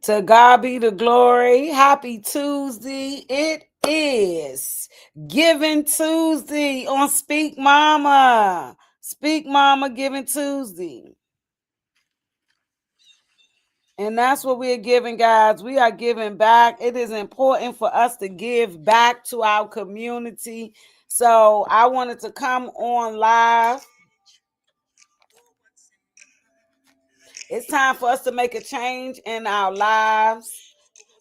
To God be the glory. Happy Tuesday. It is Giving Tuesday on Speak Mama. Speak Mama Giving Tuesday. And that's what we are giving, guys. We are giving back. It is important for us to give back to our community. So I wanted to come on live. It's time for us to make a change in our lives.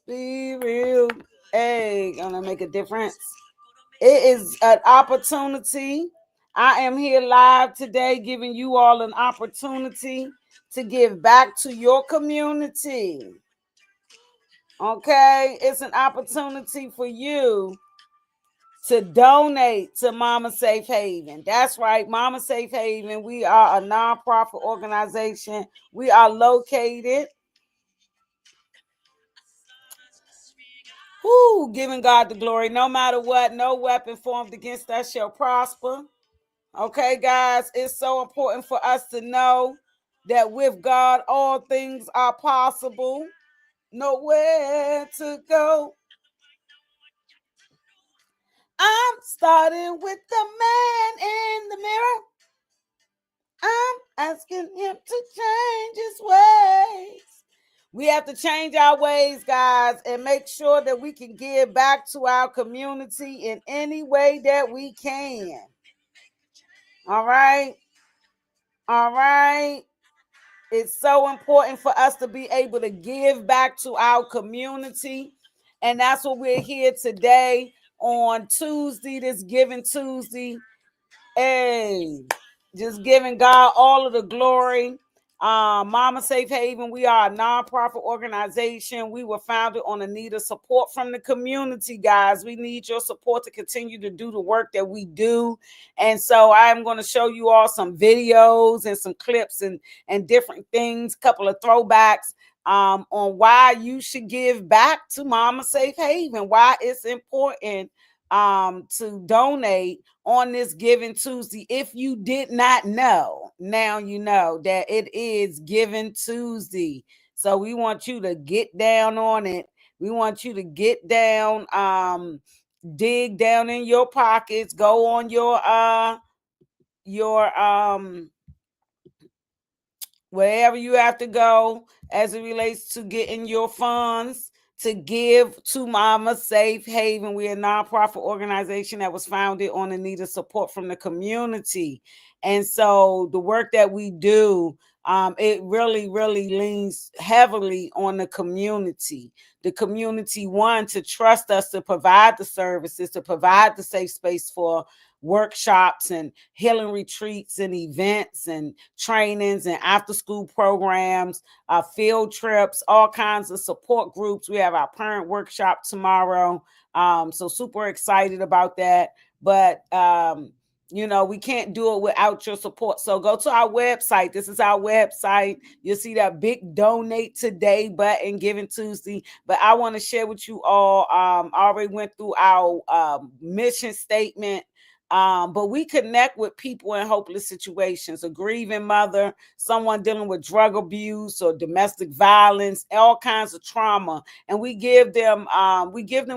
Be real. Hey, gonna make a difference. It is an opportunity. I am here live today giving you all an opportunity to give back to your community. Okay, it's an opportunity for you to donate to Mama Safe Haven. That's right, Mama Safe Haven. We are a nonprofit organization. We are located, giving God the glory. No matter what, no weapon formed against us shall prosper. Okay, guys, it's so important for us to know that with God, all things are possible. Nowhere to go. I'm starting with the man in the mirror. I'm asking him to change his ways. We have to change our ways, guys, and make sure that we can give back to our community in any way that we can. All right. All right. It's so important for us to be able to give back to our community. And that's what we're here today on Tuesday, this Giving Tuesday. Hey, just giving God all of the glory. Mama Safe Haven, we are a nonprofit organization. We were founded on a need of support from the community, guys. We need your support to continue to do the work that we do. And so I'm going to show you all some videos and some clips and different things, a couple of throwbacks on why you should give back to Mama Safe Haven, why it's important to donate on this Giving Tuesday. If you did not know, now you know that it is Giving Tuesday. So we want you to get down on it. We want you to get down, dig down in your pockets, go on your wherever you have to go as it relates to getting your funds to give to Mama Safe Haven. We're a nonprofit organization that was founded on the need of support from the community. And so the work that we do, it really, really leans heavily on the community. The community, one, to trust us to provide the services, to provide the safe space for workshops and healing retreats and events and trainings and after school programs, field trips, all kinds of support groups. We have our parent workshop tomorrow. So super excited about that. But we can't do it without your support. So go to our website. This is our website. You'll see that big donate today button, Giving Tuesday. But I want to share with you all. I already went through our mission statement. But we connect with people in hopeless situations, a grieving mother, someone dealing with drug abuse or domestic violence, all kinds of trauma. And we give them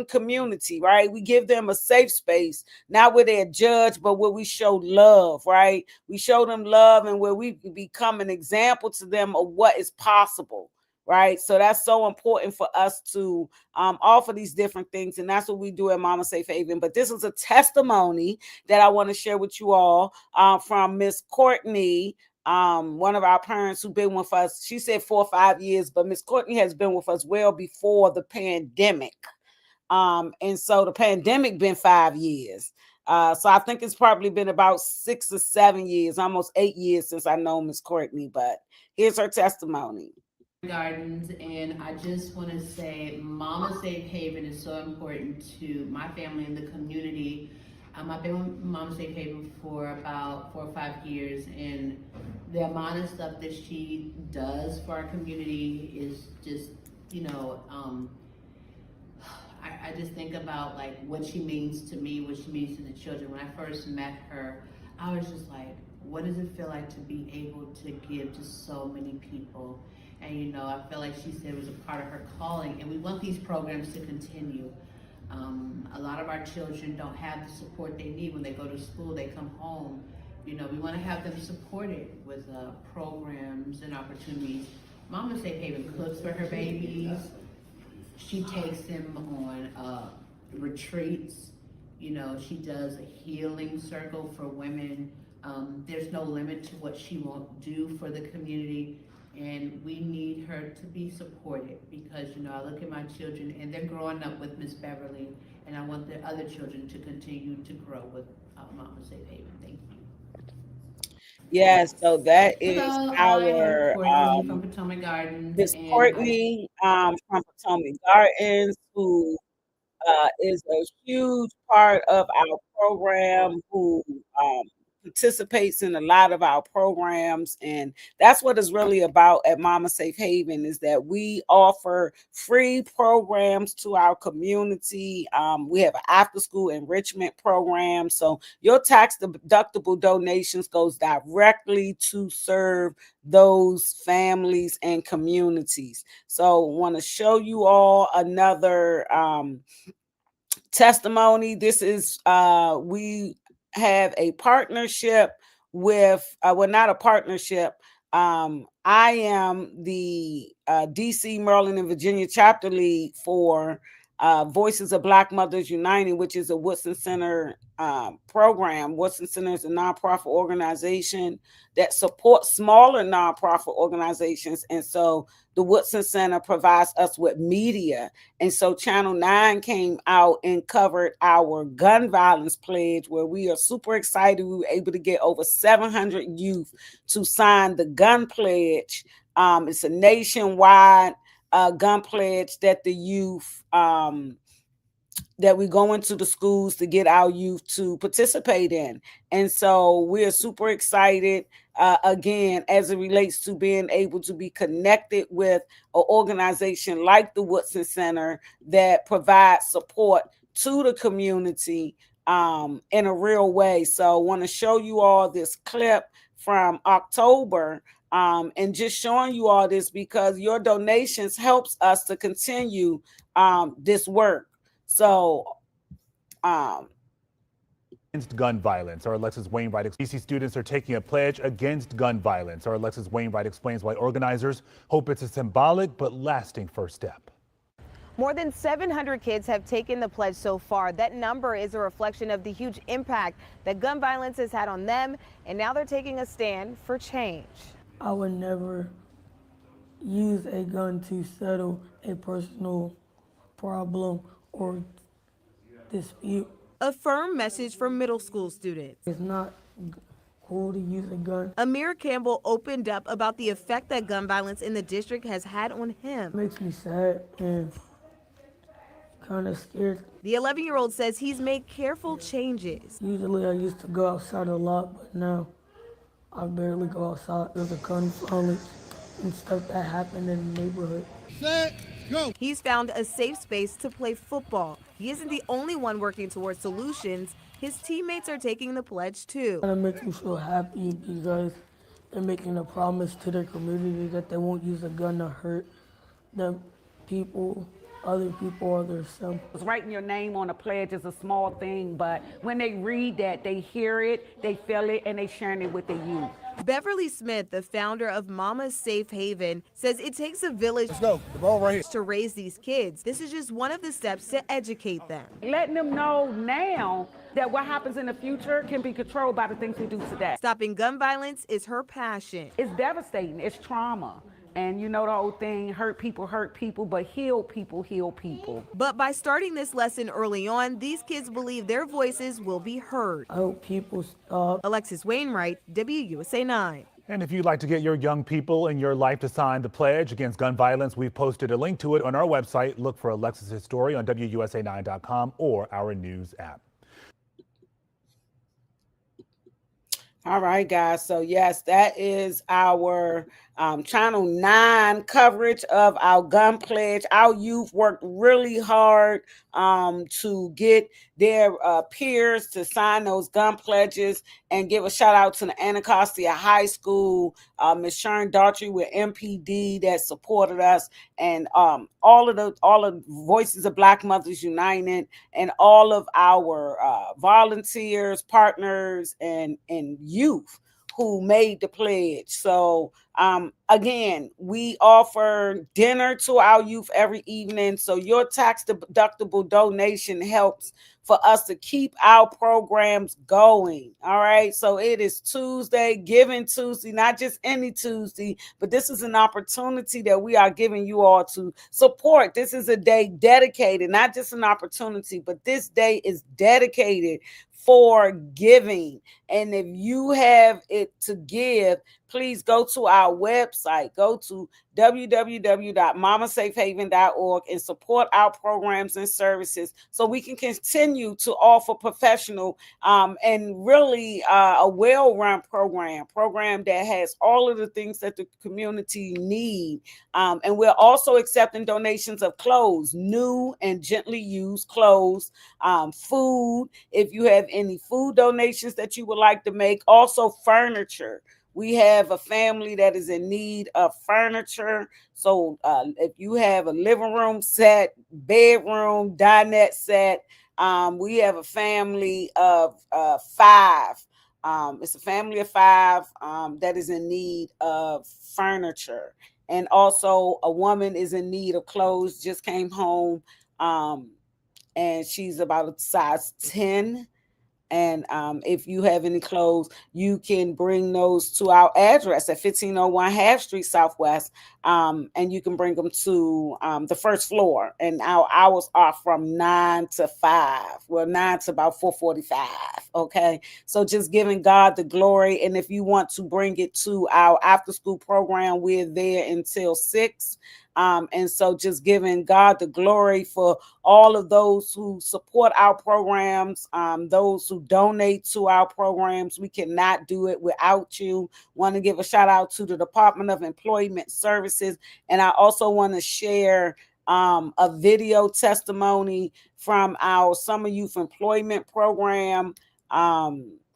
community, right? We give them a safe space, not where they're judged, but where we show love, right? We show them love and where we become an example to them of what is possible. Right. So that's so important for us to offer these different things. And that's what we do at Mama Safe Haven. But this is a testimony that I want to share with you all from Miss Courtney, one of our parents who've been with us. She said 4 or 5 years, but Miss Courtney has been with us well before the pandemic. And so the pandemic been 5 years. So I think it's probably been about 6 or 7 years, almost 8 years since I know Miss Courtney. But here's her testimony. Gardens, and I just want to say Mama Safe Haven is so important to my family and the community. I've been with Mama Safe Haven for about 4 or 5 years, and the amount of stuff that she does for our community is just, you know, I just think about like what she means to me, what she means to the children. When I first met her, I was just like, what does it feel like to be able to give to so many people? And I feel like she said it was a part of her calling, and we want these programs to continue. A lot of our children don't have the support they need when they go to school, they come home. We want to have them supported with programs and opportunities. Mama Safe Haven cooks for her babies. She takes them on retreats. She does a healing circle for women. There's no limit to what she won't do for the community. And we need her to be supported because, I look at my children and they're growing up with Miss Beverly, and I want the other children to continue to grow with Mama Safe Haven. Thank you. Yes, so that is Hello, I am our Courtney from Potomac Gardens, Miss and Courtney from Potomac Gardens, who is a huge part of our program, who participates in a lot of our programs. And that's what it's really about at Mama Safe Haven, is that we offer free programs to our community. We have an after school enrichment program. So your tax deductible donations goes directly to serve those families and communities. So want to show you all another testimony. This is we have a partnership with well, not a partnership. I am the DC, Maryland, and Virginia chapter lead for Voices of Black Mothers Uniting, which is a Woodson Center program. Woodson Center is a nonprofit organization that supports smaller nonprofit organizations. And so the Woodson Center provides us with media. And so Channel 9 came out and covered our gun violence pledge, where we are super excited. We were able to get over 700 youth to sign the gun pledge. It's a nationwide gun pledge that the youth that we go into the schools to get our youth to participate in. And so we're super excited, again, as it relates to being able to be connected with an organization like the Woodson Center that provides support to the community in a real way. So I want to show you all this clip from October, and just showing you all this because your donations helps us to continue this work. So, against gun violence. Our Alexis Wainwright, DC students are taking a pledge against gun violence. Our Alexis Wainwright explains why organizers hope it's a symbolic but lasting first step. More than 700 kids have taken the pledge so far. That number is a reflection of the huge impact that gun violence has had on them, and now they're taking a stand for change. I would never use a gun to settle a personal problem or dispute. A firm message for middle school students. It's not cool to use a gun. Amir Campbell opened up about the effect that gun violence in the district has had on him. It makes me sad and kind of scared. The 11-year-old says he's made careful changes. Usually I used to go outside a lot, but now I barely go outside. There's a gun violence and stuff that happened in the neighborhood. Set, go. He's found a safe space to play football. He isn't the only one working towards solutions. His teammates are taking the pledge too. It makes me feel happy because they're making a promise to their community that they won't use a gun to hurt the people, other people, or themselves. Writing your name on a pledge is a small thing, but when they read that, they hear it, they feel it, and they sharing it with the youth. Beverly Smith, the founder of Mama's Safe Haven, says it takes a village The ball right here. to raise these kids. This is just one of the steps to educate them. Letting them know now that what happens in the future can be controlled by the things we do today. Stopping gun violence is her passion. It's devastating. It's trauma. And you know the whole thing, hurt people, but heal people, heal people. But by starting this lesson early on, these kids believe their voices will be heard. I hope people stop. Alexis Wainwright, WUSA 9. And if you'd like to get your young people in your life to sign the pledge against gun violence, we've posted a link to it on our website. Look for Alexis's story on WUSA9.com or our news app. All right, guys. So, yes, that is our Channel 9 coverage of our gun pledge. Our youth worked really hard to get their peers to sign those gun pledges, and give a shout out to the Anacostia High School, Ms. Sharon Daughtry with MPD that supported us, and all of the Voices of Black Mothers United, and all of our volunteers, partners, and youth who made the pledge. So again, we offer dinner to our youth every evening. So your tax deductible donation helps for us to keep our programs going. All right. So it is Tuesday, Giving Tuesday, not just any Tuesday, but this is an opportunity that we are giving you all to support. This is a day dedicated, not just an opportunity, but this day is dedicated for giving. And if you have it to give, please go to our website, go to www.mommasafehaven.org and support our programs and services so we can continue to offer professional and really a well-run program that has all of the things that the community need. And we're also accepting donations of clothes, new and gently used clothes, food, if you have any food donations that you would like to make, also furniture. We have a family that is in need of furniture. So if you have a living room set, bedroom, dinette set, we have a family of 5. It's a family of 5 that is in need of furniture. And also a woman is in need of clothes, just came home, and she's about a size 10. And if you have any clothes, you can bring those to our address at 1501 Half Street Southwest, and you can bring them to the first floor. And our hours are from 9 to 5. Well, 9 to about 4:45. Okay, so just giving God the glory. And if you want to bring it to our after school program, we're there until 6. And so just giving God the glory for all of those who support our programs, those who donate to our programs. We cannot do it without you. Want to give a shout out to the Department of Employment Services. And I also want to share a video testimony from our Summer Youth Employment Program.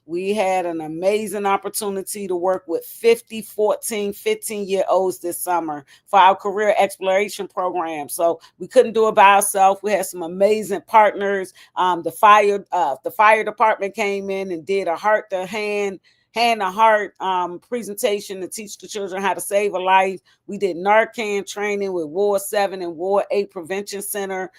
We had an amazing opportunity to work with 50, 14, 15-year-olds this summer for our career exploration program. So we couldn't do it by ourselves. We had some amazing partners. The fire department came in and did a heart to hand to heart presentation to teach the children how to save a life. We did Narcan training with Ward 7 and Ward 8 Prevention Center.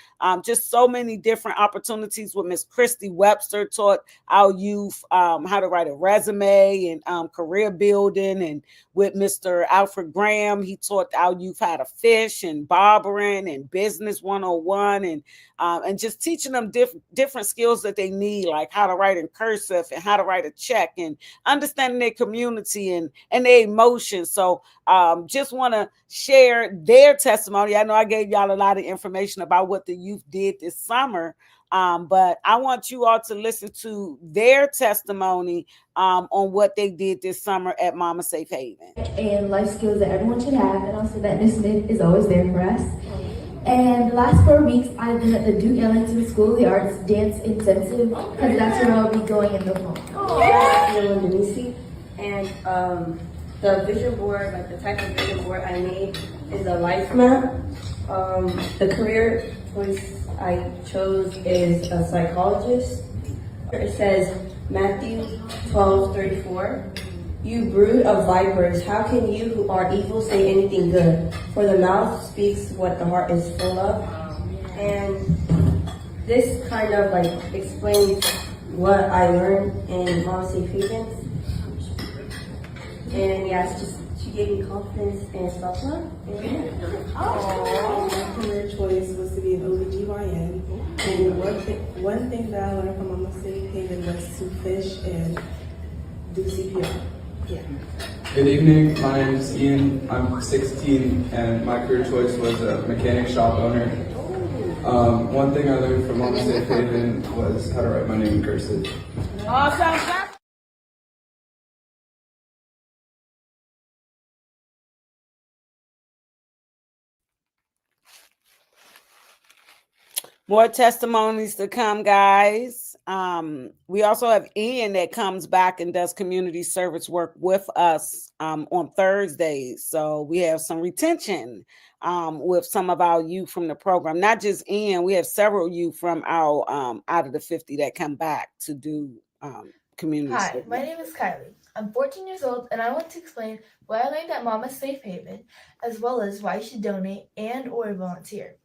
Just so many different opportunities with Miss Christy Webster, taught our youth how to write a resume and career building. And with Mr. Alfred Graham, he taught our youth how to fish and barbering and business 101, and just teaching them different skills that they need, like how to write in cursive and how to write a check, and understanding their community and their emotions. So just want to share their testimony. I know I gave y'all a lot of information about what the youth did this summer, but I want you all to listen to their testimony on what they did this summer at Momma Safe Haven. And life skills that everyone should have, and also that Miss Smith is always there for us. And the last 4 weeks, I've been at the Duke Ellington School of the Arts Dance Intensive, because that's where I'll be going in the fall. And the vision board, like the type of vision board I made, is a life map. The career choice I chose is a psychologist. It says Matthew 12:34. You brood of vipers, how can you who are evil say anything good? For the mouth speaks what the heart is full of. And this kind of like explains what I learned in Momma Safe Haven. And yeah, it's just, she gave me confidence and self-love. My career choice was to be an OBGYN. And one thing that I learned from Momma Safe Haven was to fish and do CPR. Yeah. Good evening, my name is Ian. I'm 16 and my career choice was a mechanic shop owner. One thing I learned from Momma Safe Haven was how to write my name in cursive. Awesome. More testimonies to come, guys. We also have Ian that comes back and does community service work with us on Thursdays. So we have some retention with some of our youth from the program. Not just Ian, we have several youth from our out of the 50 that come back to do community Hi, service. my name is Kylie. I'm 14 years old and I want to explain what I learned at Mama's Safe Haven, as well as why you should donate and or volunteer.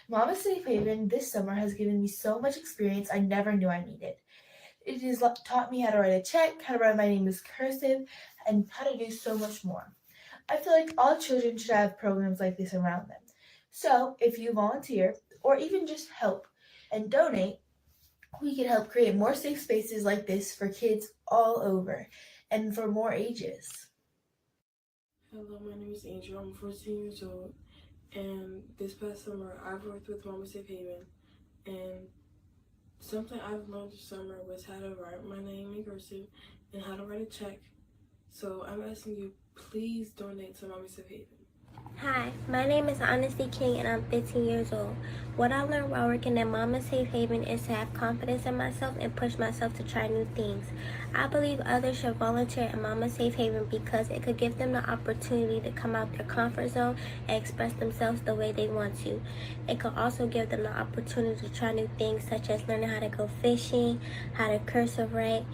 Mama's Safe Haven this summer has given me so much experience I never knew I needed. It has taught me how to write a check, how to write my name as cursive, and how to do so much more. I feel like all children should have programs like this around them. So if you volunteer or even just help and donate, we can help create more safe spaces like this for kids all over and for more ages. Hello, my name is Angel. I'm 14 years old, and this past summer I've worked with Momma Safe Haven, and something I've learned this summer was how to write my name in cursive and how to write a check. So I'm asking you, please donate to Momma Safe Haven. Hi, my name is Honesty King and I'm 15 years old. What I learned while working at Mama Safe Haven is to have confidence in myself and push myself to try new things. I believe others should volunteer at Mama Safe Haven because it could give them the opportunity to come out their comfort zone and express themselves the way they want to. It could also give them the opportunity to try new things such as learning how to go fishing, how to cursive write,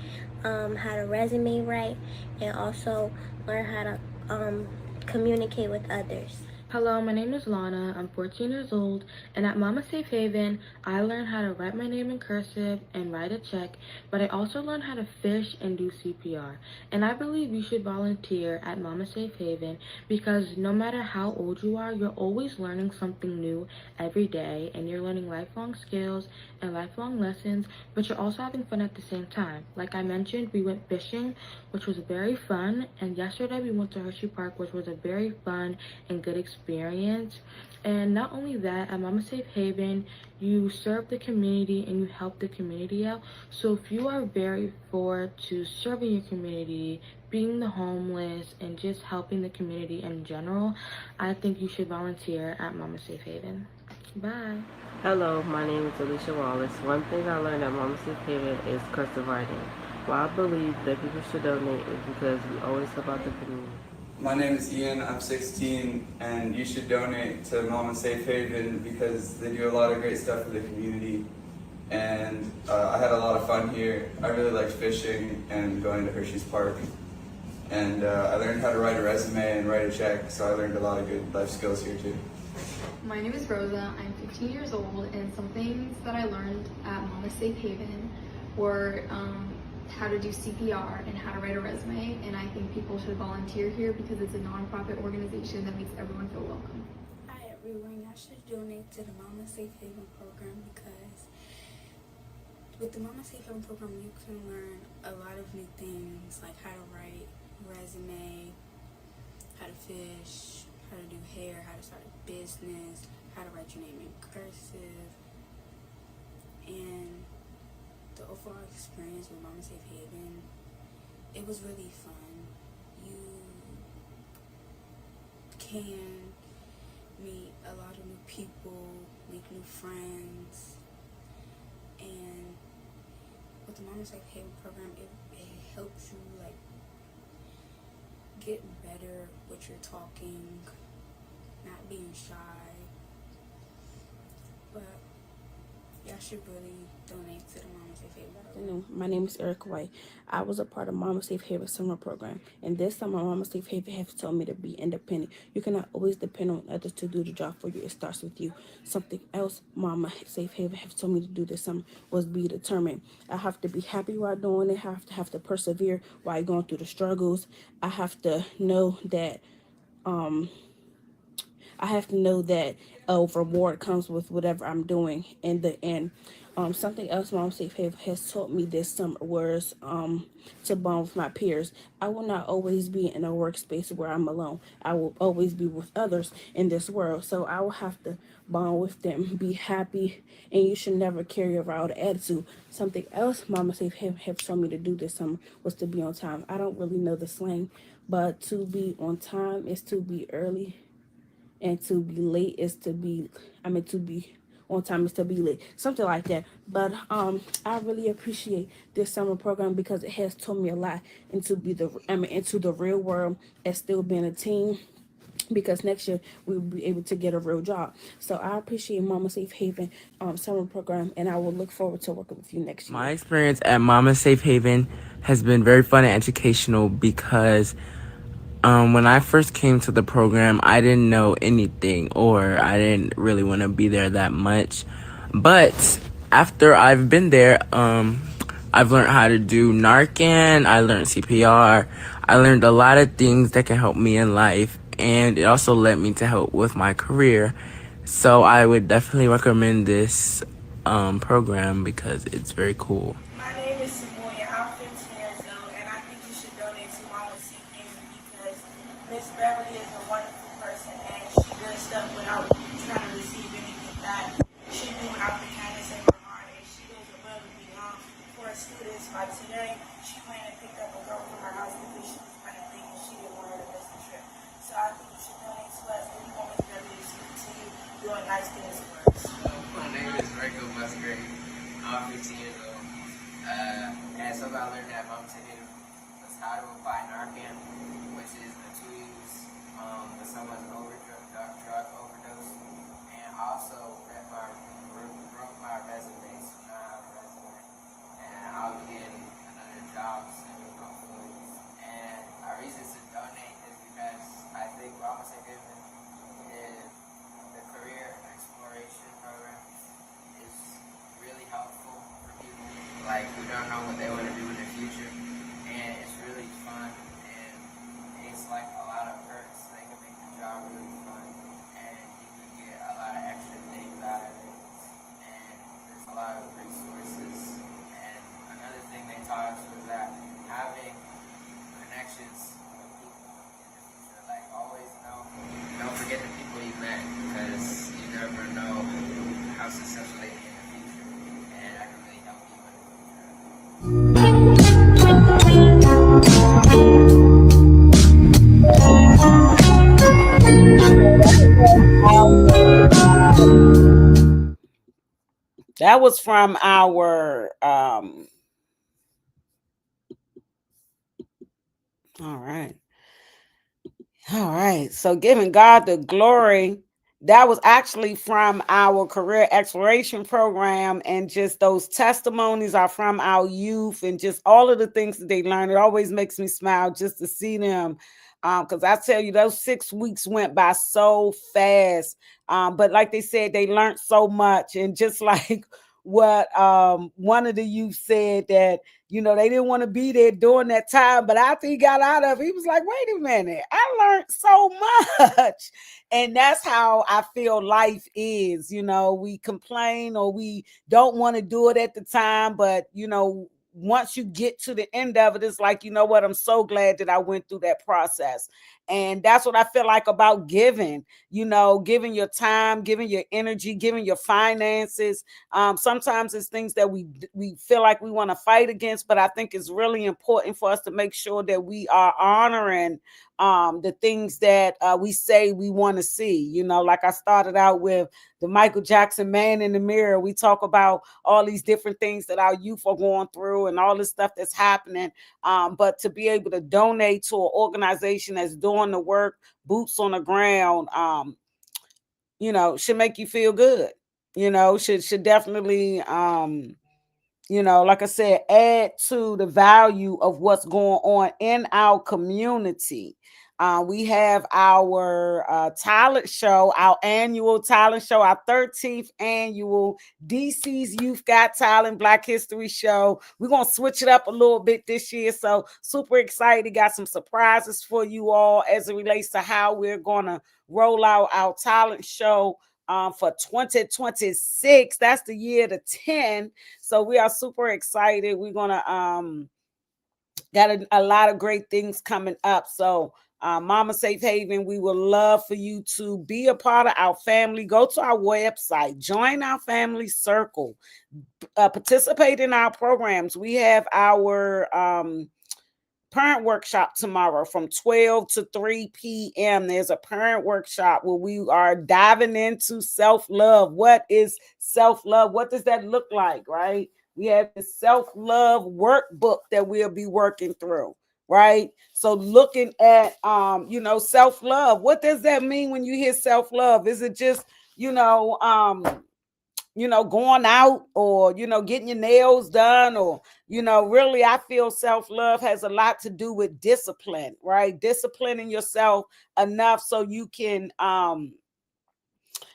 how to resume write, and also learn how to communicate with others. Hello, my name is Lana. I'm 14 years old, and at Mama Safe Haven, I learned how to write my name in cursive and write a check, but I also learned how to fish and do CPR. And I believe you should volunteer at Mama Safe Haven because no matter how old you are, you're always learning something new every day, and you're learning lifelong skills and lifelong lessons, but you're also having fun at the same time. Like I mentioned, we went fishing, which was very fun, and yesterday we went to Hershey Park, which was a very fun and good experience. And not only that, at Mama Safe Haven, you serve the community and you help the community out. So if you are very forward to serving your community, being the homeless, and just helping the community in general, I think you should volunteer at Mama Safe Haven. Bye. Hello, my name is Alicia Wallace. One thing I learned at Momma Safe Haven is cursive writing. Why I believe that people should donate is because we always help out the community. My name is Ian, I'm 16, and you should donate to Momma Safe Haven because they do a lot of great stuff for the community. And I had a lot of fun here. I really liked fishing and going to Hershey's Park. And I learned how to write a resume and write a check, so I learned a lot of good life skills here too. My name is Rosa. I'm 15 years old, and some things that I learned at Mama Safe Haven were how to do CPR and how to write a resume, and I think people should volunteer here because it's a nonprofit organization that makes everyone feel welcome. Hi everyone, y'all should donate to the Mama Safe Haven program because with the Mama Safe Haven program you can learn a lot of new things like how to write resume, how to fish, how to do hair, how to start a business, how to write your name in cursive, and the overall experience with Mama Safe Haven, it was really fun. You can meet a lot of new people, make new friends, and with the Mama Safe Haven program, it helps you like get better with your talking, not being shy, but y'all should really donate to the Mama Safe Haven. My name is Erica White. I was a part of Mama Safe Haven summer program, and this summer Mama Safe Haven has told me to be independent. You cannot always depend on others to do the job for you. It starts with you. Something else Mama Safe Haven has told me to do this summer was be determined. I have to be happy while doing it. I have to persevere while going through the struggles. I have to know that a reward comes with whatever I'm doing in the end. Something else Mom Safe Haven has taught me this summer was to bond with my peers. I will not always be in a workspace where I'm alone. I will always be with others in this world. So I will have to bond with them, be happy, and you should never carry around an attitude. Something else Mama Safe Haven have told me to do this summer was to be on time. I don't really know the slang, but to be on time is to be early. And to be late is to be on time is to be late, something like that. But I really appreciate this summer program because it has taught me a lot into the real world as still being a teen, because next year we will be able to get a real job. So I appreciate Mama Safe Haven summer program, and I will look forward to working with you next year. My experience at Mama Safe Haven has been very fun and educational because when I first came to the program, I didn't know anything, or I didn't really want to be there that much. But after I've been there, I've learned how to do Narcan, I learned CPR, I learned a lot of things that can help me in life, and it also led me to help with my career. So I would definitely recommend this program because it's very cool. My name is Samoya. I'm 15 years old, and I think you should donate to Momma Safe Haven because Miss Beverly is a wonderful person, and she does stuff without trying to receive anything back. She do out the kindness of her heart, and she goes above and beyond for her students. Like today, she went and picked up a girl from her house because she was running late and she didn't want her to miss the trip. So I think you should donate to us, and we want Miss Beverly to continue doing nice things for us. My name is Rico Musgrave. I'm 15 years old. And something I learned at Momma Safe Haven was how to apply Narcan, which is the tool used when someone's drug overdose. And I also wrote my resume, so now I have a resume. And I'll be getting another job soon, hopefully. And our reason to donate is because I think Momma Safe Haven is the career exploration program is really helpful for people like who don't know what they want to do in the future, and it's really fun, and it's like a lot of perks. They can make the job really fun, and you can get a lot of extra things out of it, and there's a lot of resources. And another thing they taught us was that having connections with people in the future, like always don't forget the people you met, because you never know how successful they can be in the future, and I can really help you in the future. That was from our all right. All right. So giving God the glory, that was actually from our career exploration program, and just those testimonies are from our youth, and just all of the things that they learned. It always makes me smile just to see them. Because I tell you, those 6 weeks went by so fast. But like they said, they learned so much. And just like what one of the youth said, that they didn't want to be there during that time, but after he got out of it, he was like, wait a minute, I learned so much. And that's how I feel life is. We complain or we don't want to do it at the time, but once you get to the end of it, it's like, you know what, I'm so glad that I went through that process. And that's what I feel like about giving, giving your time, giving your energy, giving your finances. Sometimes it's things that we feel like we want to fight against, but I think it's really important for us to make sure that we are honoring the things that we say we want to see. Like I started out with the Michael Jackson Man in the Mirror. We talk about all these different things that our youth are going through and all this stuff that's happening. But to be able to donate to an organization that's doing the work, boots on the ground, should make you feel good. Should definitely like I said, add to the value of what's going on in our community. We have our talent show, our annual talent show, our 13th annual DC's Youth Got Talent Black History Show. We're going to switch it up a little bit this year. So super excited. Got some surprises for you all as it relates to how we're going to roll out our talent show for 2026. That's the year to 10. So we are super excited. We're gonna got a lot of great things coming up. So Momma Safe Haven, we would love for you to be a part of our family. Go to our website, join our family circle, participate in our programs. We have our parent workshop tomorrow from 12 to 3 p.m. There's a parent workshop where we are diving into self-love. What is self-love? What does that look like, right? We have the self-love workbook that we'll be working through, right? So looking at self-love, what does that mean when you hear self-love? Is it just, going out or, getting your nails done or, really I feel self-love has a lot to do with discipline, right? Disciplining yourself enough so you can,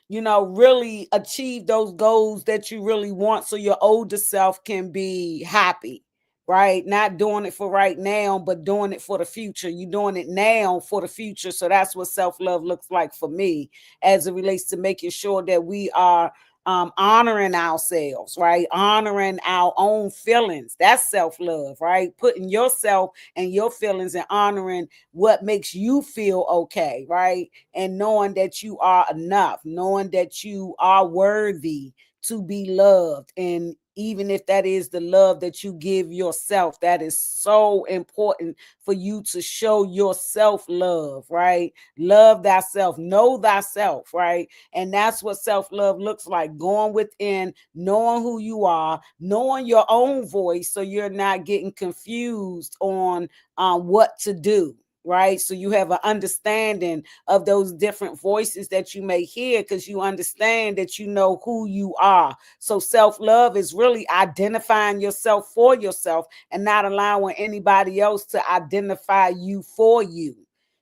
really achieve those goals that you really want so your older self can be happy, right? Not doing it for right now, but doing it for the future. You're doing it now for the future. So that's what self-love looks like for me as it relates to making sure that we are honoring ourselves, right? Honoring our own feelings. That's self-love, right? Putting yourself and your feelings and honoring what makes you feel okay, right? And knowing that you are enough, knowing that you are worthy to be loved. And even if that is the love that you give yourself, that is so important for you to show yourself love, right? Love thyself, know thyself, right? And that's what self-love looks like, going within, knowing who you are, knowing your own voice so you're not getting confused on what to do, right? So you have an understanding of those different voices that you may hear because you understand that you know who you are. So self-love is really identifying yourself for yourself and not allowing anybody else to identify you for you.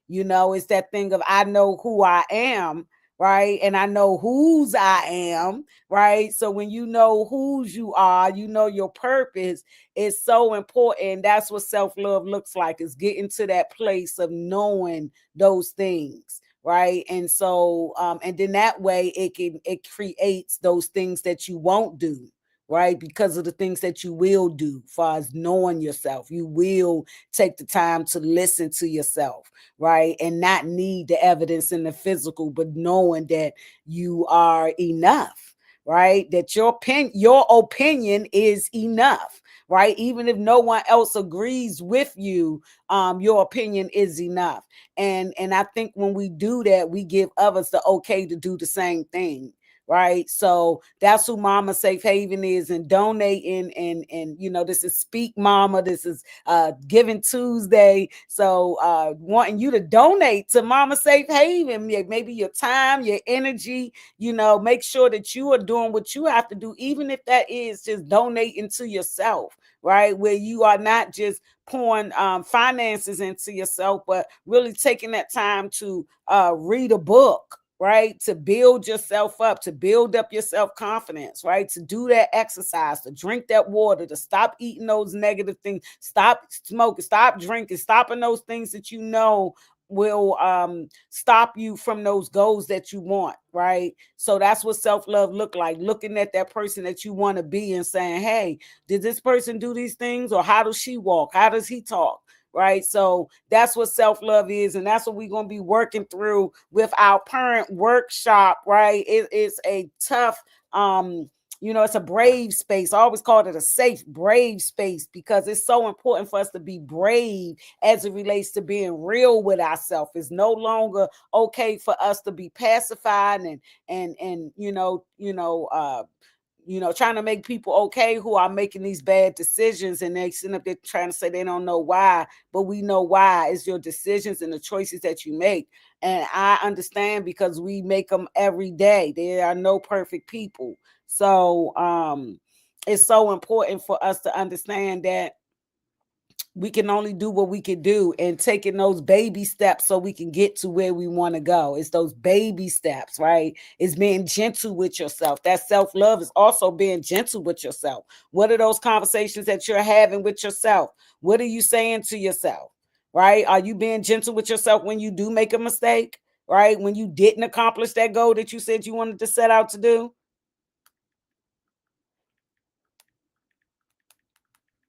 It's that thing of I know who I am, right? And I know whose I am, right? So when you know whose you are, you know your purpose is so important. That's what self-love looks like, is getting to that place of knowing those things, right? And so and then that way it creates those things that you won't do, right? Because of the things that you will do, as far as knowing yourself. You will take the time to listen to yourself, right? And not need the evidence in the physical, but knowing that you are enough, right? That your opinion is enough, right? Even if no one else agrees with you, your opinion is enough. And I think when we do that, we give others the okay to do the same thing, right? So that's who Mama Safe Haven is, and donating and this is Speak Mama, this is Giving Tuesday. So wanting you to donate to Mama Safe Haven, maybe your time, your energy, make sure that you are doing what you have to do, even if that is just donating to yourself, right? Where you are not just pouring finances into yourself, but really taking that time to read a book, right? To build yourself up, to build up your self-confidence, right? To do that exercise, to drink that water, to stop eating those negative things, stop smoking, stop drinking, stopping those things that you know will stop you from those goals that you want, right? So that's what self-love look like, looking at that person that you want to be and saying, hey, did this person do these things? Or how does she walk? How does he talk? Right? So that's what self-love is, and that's what we're going to be working through with our parent workshop, right? It's a tough it's a brave space. I always called it a safe, brave space, because it's so important for us to be brave as it relates to being real with ourselves. It's no longer okay for us to be pacified and trying to make people okay who are making these bad decisions, and they sit up there trying to say they don't know why, but we know why. It's your decisions and the choices that you make. And I understand, because we make them every day. There are no perfect people. So it's so important for us to understand that we can only do what we can do, and taking those baby steps so we can get to where we want to go. It's those baby steps, right? It's being gentle with yourself. That self-love is also being gentle with yourself. What are those conversations that you're having with yourself? What are you saying to yourself, right? Are you being gentle with yourself when you do make a mistake, right? When you didn't accomplish that goal that you said you wanted to set out to do?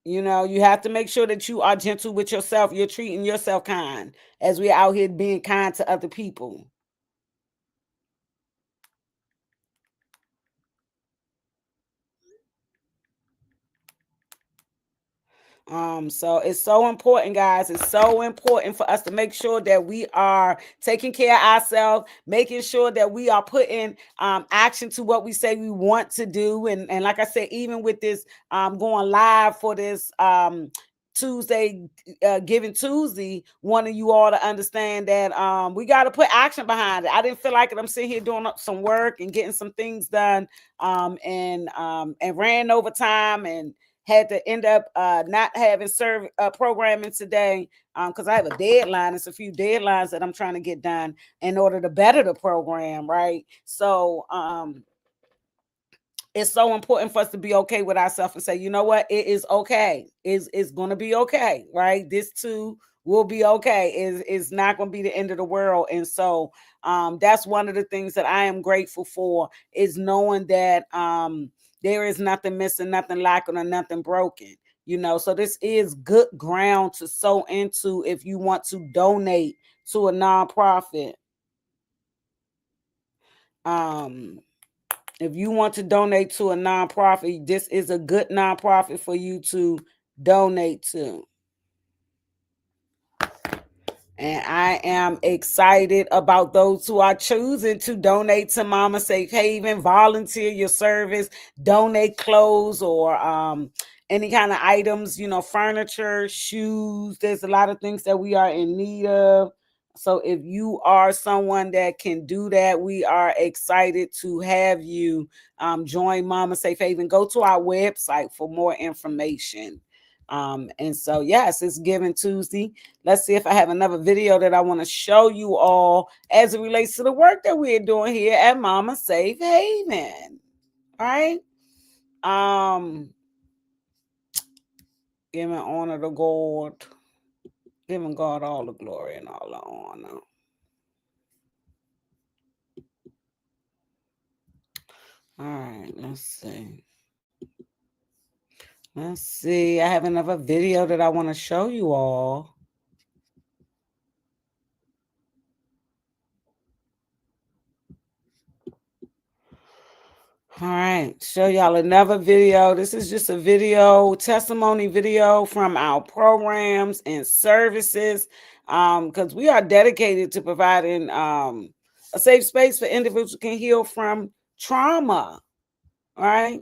You have to make sure that you are gentle with yourself. You're treating yourself kind, as we're out here being kind to other people. So it's so important, guys. It's so important for us to make sure that we are taking care of ourselves, making sure that we are putting action to what we say we want to do. And like I said, even with this going live for this Tuesday, Giving Tuesday, wanting you all to understand that we got to put action behind it. I didn't feel like it. I'm sitting here doing some work and getting some things done, and ran over time and had to end up not having programming today because I have a deadline. It's a few deadlines that I'm trying to get done in order to better the program, right? So it's so important for us to be okay with ourselves and say, you know what, it is okay. It's going to be okay, right? This too will be okay. It's not going to be the end of the world. And so that's one of the things that I am grateful for, is knowing that there is nothing missing, nothing lacking, or nothing broken. You know, so this is good ground to sow into if you want to donate to a nonprofit. If you want to donate to a nonprofit, this is a good nonprofit for you to donate to. And I am excited about those who are choosing to donate to Momma Safe Haven, volunteer your service, donate clothes or any kind of items, you know, furniture, shoes. There's a lot of things that we are in need of. So if you are someone that can do that, we are excited to have you join Momma Safe Haven. Go to our website for more information. And so, yes, it's Giving Tuesday. Let's see if I have another video that I want to show you all as it relates to the work that we're doing here at Momma Safe Haven. All right. Giving honor to God. Giving God all the glory and all the honor. All right, let's see. Let's see. I have another video that I want to show you all. All right, show y'all another video. This is just a video, testimony video from our programs and services, because we are dedicated to providing a safe space for individuals who can heal from trauma. All right.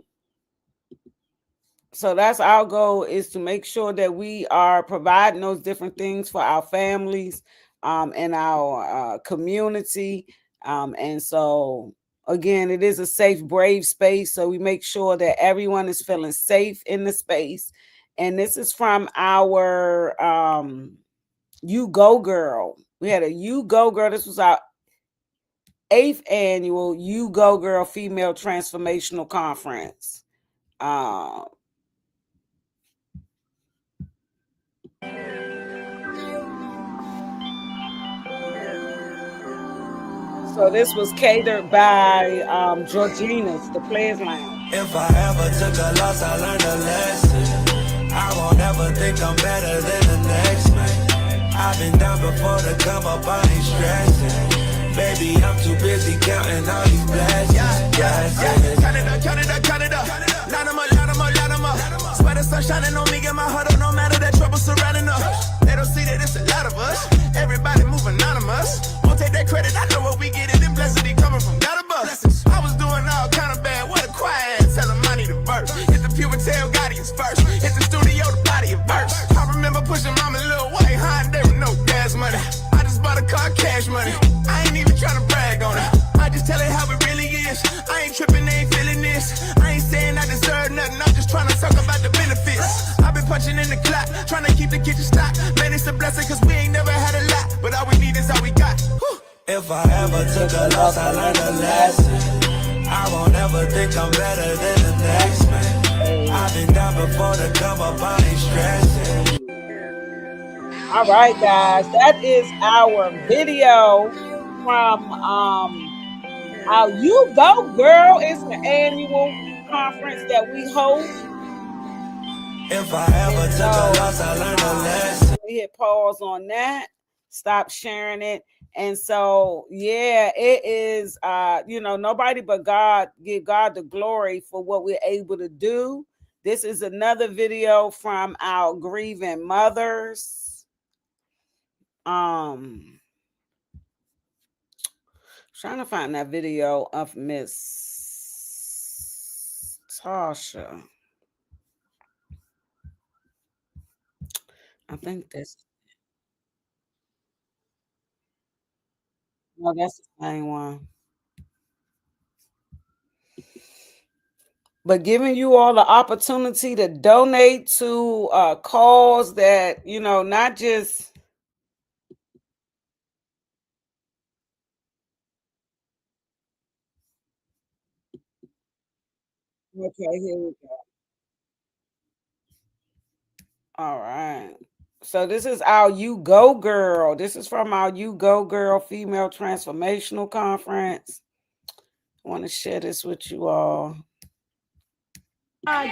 So that's our goal, is to make sure that we are providing those different things for our families and our community. And so, again, it is a safe, brave space. So we make sure that everyone is feeling safe in the space. And this is from our You Go Girl. We had a You Go Girl. This was our 8th annual You Go Girl Female Transformational Conference. So this was catered by Georgina's, the Players Lounge. If I ever took a loss, I learned a lesson. I won't ever think I'm better than the next man. I've been down before to come up, I ain't stressing. Baby, I'm too busy counting all these blessings. Count it up, count it up, count it up. Line them up, line them up, line them up. Swear the sun shining on me, get my heart up, no matter that trouble surrounding us. They don't see that it's a lot of us. Everybody move anonymous. Won't take that credit, I know what we get. It and blessings coming from God above. I was doing all kind of bad, what a quiet ass. Tell him I need a verse. Hit the puberty, Guardians first. Hit the studio, the body of verse. I remember pushing mama little white Honda, there was no gas money. I just bought a car, cash money. I ain't even trying to brag on it. I just tell it how it really is. I ain't tripping, they ain't feeling this. I ain't saying I deserve nothing, I'm just trying to talk about the benefits. I've been punching in the clock, trying to keep the kitchen stocked. Man, it's a blessing, cause we ain't never had a lot. But all we need is all we got. Whew. If I ever took a loss, I learned a lesson. I won't ever think I'm better than the next man. I've been down before to come up, I ain't stressing. All right, guys, that is our video from our You Go Girl. It's the annual conference that we host. If I ever took a loss, I learned a lesson. We hit pause on that, stop sharing it. And so, yeah, it is, nobody but God, give God the glory for what we're able to do. This is another video from our grieving mothers. Trying to find that video of Miss Tasha. I think that's no, that's the same one. But giving you all the opportunity to donate to a cause that, not just okay, here we go. All right. So this is our You Go Girl. This is from our You Go Girl Female Transformational Conference. I want to share this with you all. I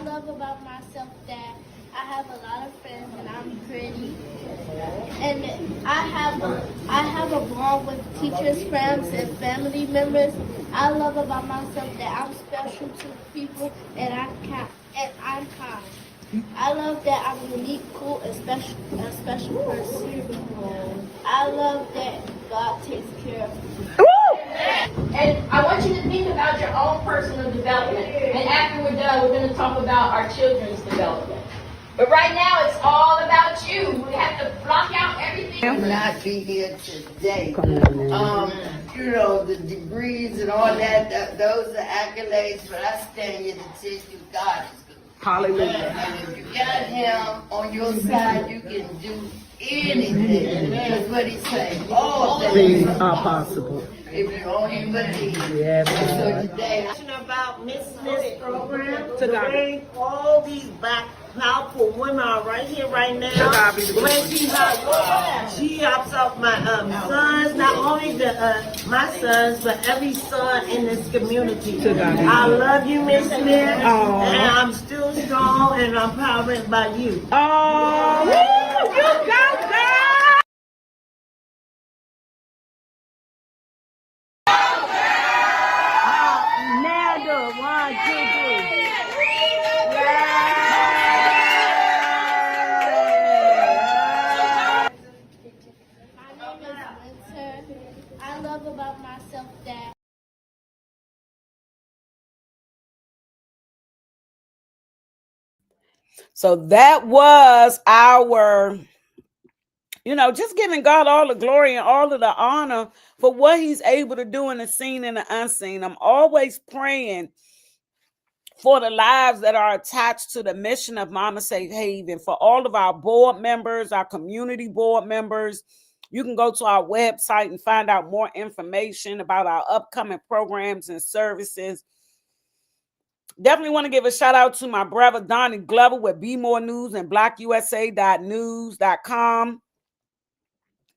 love about myself that I have a lot of friends and I'm pretty. And I have a bond with teachers, friends, and family members. I love about myself that I'm special to people and I'm kind. I love that I'm unique, cool, and a special person. I love that God takes care of me. And I want you to think about your own personal development. And after we're done, we're going to talk about our children's development. But right now, it's all about you. We have to block out everything. I will not be here today. The degrees and all that, those are accolades, but I stand here to tell you God is good. Hallelujah. And if you got him on your side, you can do anything. That's what he's saying. All things are possible. If you only believe. Yeah, so today, about Miss Smith's program to bring all these black powerful women are right here, right now. She helps out my sons, not only my sons, but every son in this community. I love you, Miss Smith, and I'm still strong, and I'm powered by you. Oh, you go, girl! I love about myself that So that was our, just giving God all the glory and all of the honor for what he's able to do in the seen and the unseen. I'm always praying for the lives that are attached to the mission of Momma Safe Haven, for all of our board members, our community board members. You can go to our website and find out more information about our upcoming programs and services. Definitely want to give a shout out to my brother Donnie Glover with Be More News and blackusa.news.com.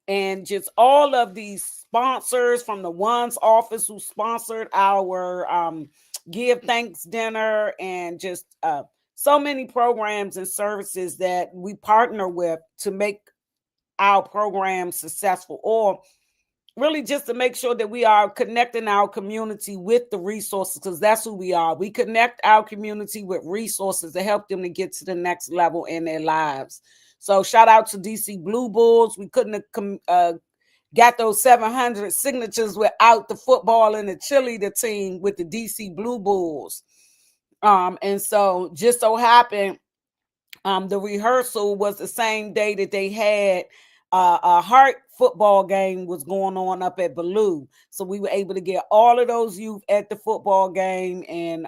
And just all of these sponsors from the One's office who sponsored our Give Thanks dinner, and just so many programs and services that we partner with to make our program successful, or really just to make sure that we are connecting our community with the resources, because that's who we are. We connect our community with resources to help them to get to the next level in their lives. So shout out to DC Blue Bulls. We couldn't have got those 700 signatures without the football and the cheerleader team with the DC Blue Bulls. And so just so happened, the rehearsal was the same day that they had a heart football game was going on up at Ballou. So we were able to get all of those youth at the football game and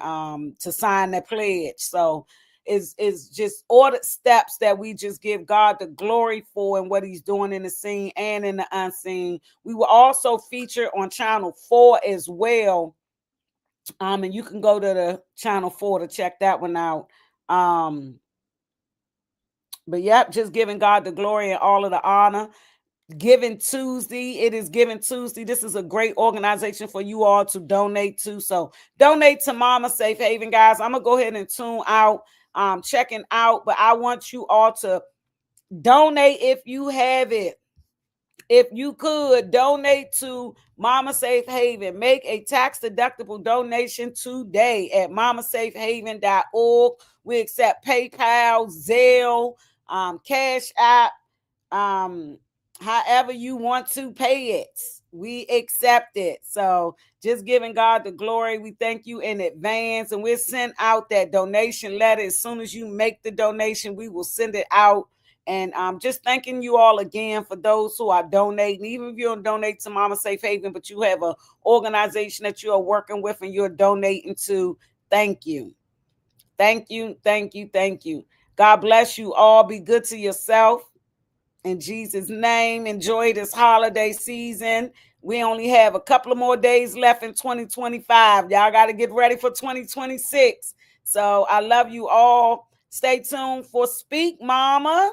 to sign their pledge. So it's just ordered steps that we just give God the glory for, and what he's doing in the seen and in the unseen. We were also featured on Channel 4 as well. And you can go to the Channel 4 to check that one out. But yep, just giving God the glory and all of the honor. Giving Tuesday. It is Giving Tuesday. This is a great organization for you all to donate to. So donate to Momma Safe Haven, guys. I'm going to go ahead and tune out, checking out. But I want you all to Donate if you have it. If you could donate to Mama Safe Haven, make a tax-deductible donation today at mammasafehaven.org. We accept PayPal, Zelle, Cash App, however you want to pay it. We accept it. So just giving God the glory. We thank you in advance. And we'll send out that donation letter. As soon as you make the donation, we will send it out. And just thanking you all again for those who are donating. Even if you don't donate to Mama Safe Haven, but you have an organization that you are working with and you're donating to, thank you. Thank you, thank you, thank you. God bless you all. Be good to yourself. In Jesus' name, enjoy this holiday season. We only have a couple of more days left in 2025. Y'all got to get ready for 2026. So I love you all. Stay tuned for Speak Mama.